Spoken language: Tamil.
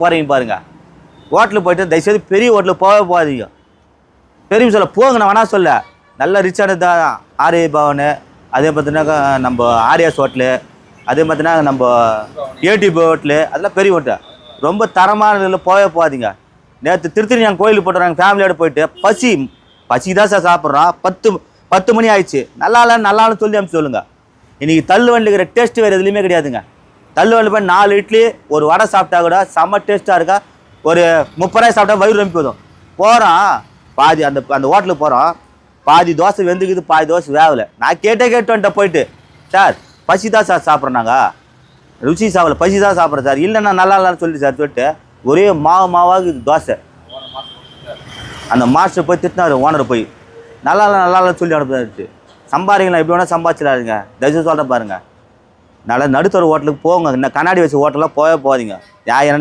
போகிறீங்க பாருங்க. ஹோட்டலுக்கு போய்ட்டு தயவுசெய்து பெரிய ஹோட்டலுக்கு போகாதீங்க. பெரிய சொல்ல போங்க, நான் வேணா சொல்ல. நல்ல ரிச்சானது தான் ஆர்ஏ பவனு, அதே பார்த்தீங்கன்னாக்கா நம்ம ஆர்யாஸ் ஹோட்டலு, அதே பார்த்தீங்கன்னா நம்ம ஏடிபி ஹோட்டலு, அதெல்லாம் பெரிய ஹோட்டல். ரொம்ப தரமான இதில் போகாதீங்க. நேற்று திருத்தணி நாங்கள் கோயிலுக்கு போட்டோம், நாங்கள் ஃபேமிலியோடு போயிட்டு பசி தான் சார் சாப்பிட்றோம். 10 மணி ஆயிடுச்சு. நல்லாலும் சொல்லி அனுப்பிச்சு சொல்லுங்கள். இன்றைக்கி தள்ளு வண்டிக்கிற டேஸ்ட்டு வேறு எதுலேயுமே கிடையாதுங்க. தள்ளு வண்டி போய் 4 இட்லி ஒரு வடை சாப்பிட்டா கூட செம்ம டேஸ்ட்டாக இருக்கா. ஒரு 30 ரூபாய் சாப்பிட்டா வயிறு ரொம்ப போதும். போகிறோம் பாதி அந்த ஹோட்டலுக்கு போகிறோம், பாதி தோசை வெந்துக்குது, பாதி தோசை வேகலை. நான் கேட்டு வந்துட்டேன் போயிட்டு, சார் பசி தான் சார் சாப்பிட்றோம், நாங்கள் ருச்சி சாப்பிடல, பசி தான் சாப்பிட்றேன் சார். இல்லைன்னா நல்லா இல்லைன்னு சொல்லி சார் சொல்லிட்டு ஒரே மாவாக தோசை. அந்த மாஸ்டர் போய் திட்டினாரு, ஓனர் போய் நல்லா சொல்லி அனுப்பிச்சு. சம்பாதிக்கலாம், எப்படி வேணால் சம்பாதிச்சிடாதுங்க. தயவுசெய்து சொல்கிறேன் பாருங்கள். நல்லா நடுத்தர ஹோட்டலுக்கு போங்க. இன்னும் கண்ணாடி வச்ச ஹோட்டலாம் போகாதீங்க. என்ன